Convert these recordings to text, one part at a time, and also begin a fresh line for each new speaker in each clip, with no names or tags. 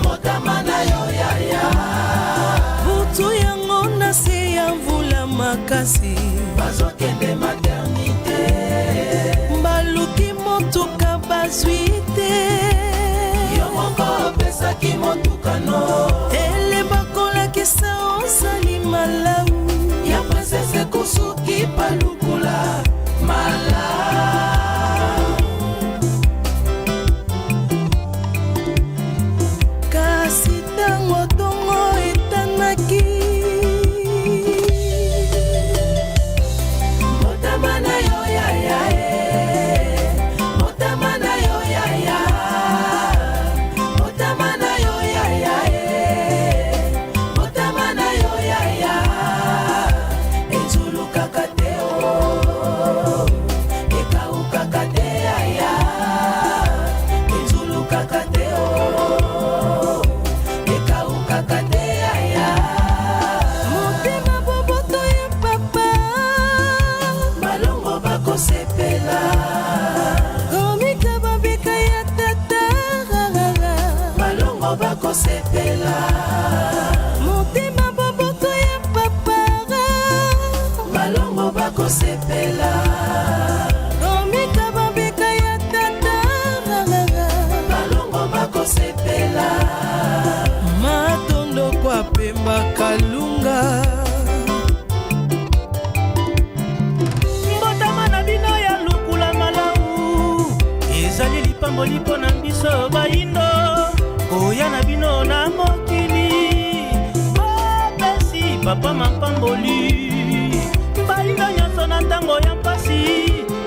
motama na yo yaya
butu yango na se ya mvula makasi
bazokende maternité
baluki motuka bazwi te
yo moko opesaki motuka no
elemba kolakisa osali malamu
ya princese kusuki palukula malamu
kasi tango tongo etanaki
motama na yo yaya motama na yo yaya motama na yo yaya motama na yo yaya ezulukaka te o ekawukaka te yaya ezulukaka te o ekawukaka te yaya
motema boboto ya papa
balongo bakosepela
komika babeka ya tata
balongo bakosepela
motema boboto ya papa
balongo bakosepela
komika babeka ya tata
balongo bakosepela
matondo kwa pemba kalunga
mbotama na bino ya lukula malamu ezali lipamboli mpo na biso bayindo koya na bino na mokili bapesi papa mapamboli bayindo nyonso na ntango ya mpasi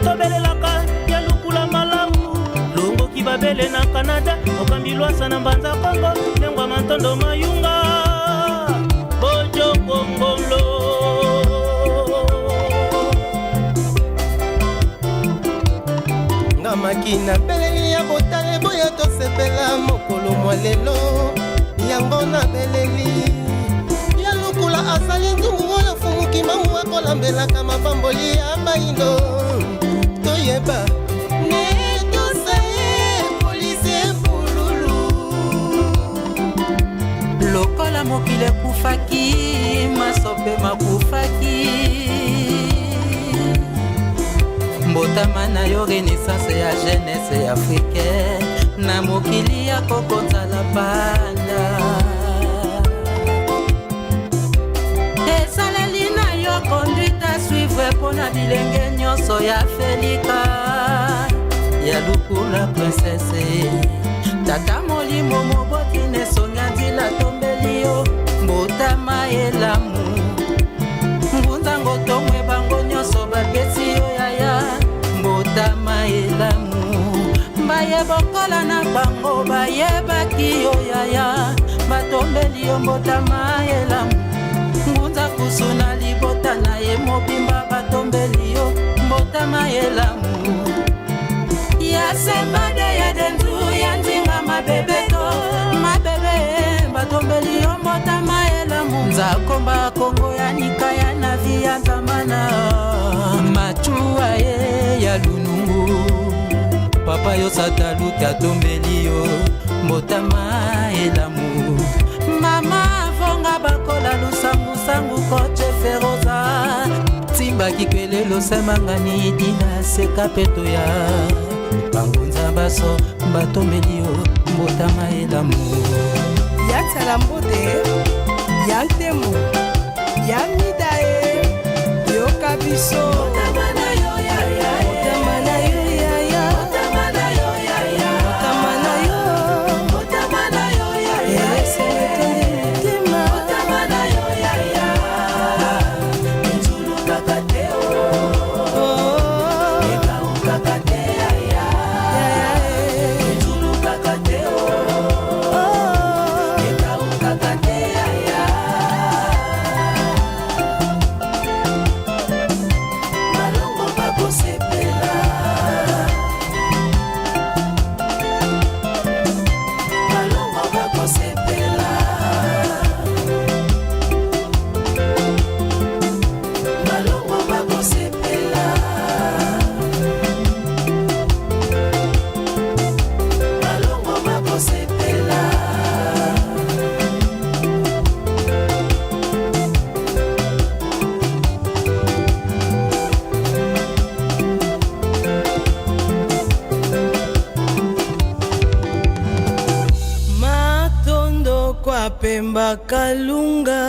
tobelelaka ya lukula malamu longoki babele na Canada okambi lwasa na mbanza Kongo ndengwa mantondo mayunga bojo kongolo
makina beleli ya botale boya tosepela mokolo mwa lelo yango na beleli ya lukula azali nzungu oyo fumuki mamu akolambelaka mapamboli ya bayindo toyeba netosaye polisi epululu
lokola mokili ekufaki masope makufaki mbotama na yo renaissance ya jeunesse africaine na mokili ya kokonzala banda esaleli na yo conduite à suivre mpo na bilenge nyonso ya felika ya lukula princese tata molimo moboti nesonga nzila tombeli yo mbotama elamu ngunzango tomwe bango nyonso bapesi yo yaya mbotama elamu bayebokola na bango bayebaki yo yaya batombeli yo mbotama elamu ngunza kusu na libota na ye mobimba batombeli yo mbotama elamu ya sembade ya denzu ya nzinga mabebeto mabebe batombeli yo mbotama elamu nzakomba kongo ya nika ya navi ya nzamana machuwa ye ya lunungu papa yo sataluki atombeli yo mbotama elamu mama vonga bakola lusangusangu koche feroza timbaki kwelelo semangani dina seka peto ya bangunza baso batombeli yo mbotama elamu
yatala mbote ya ntemo ya midae yoka biso
motama na yo yaya
motama na yo yaya
motama na yo yaya
motama na yo
motama na yo yaya
esemetondi motema
motama na yo yaya ezulukaka te o ekawukaka te yaya ezulukaka te o ekawukaka te yaya
kwa Pemba Kalunga.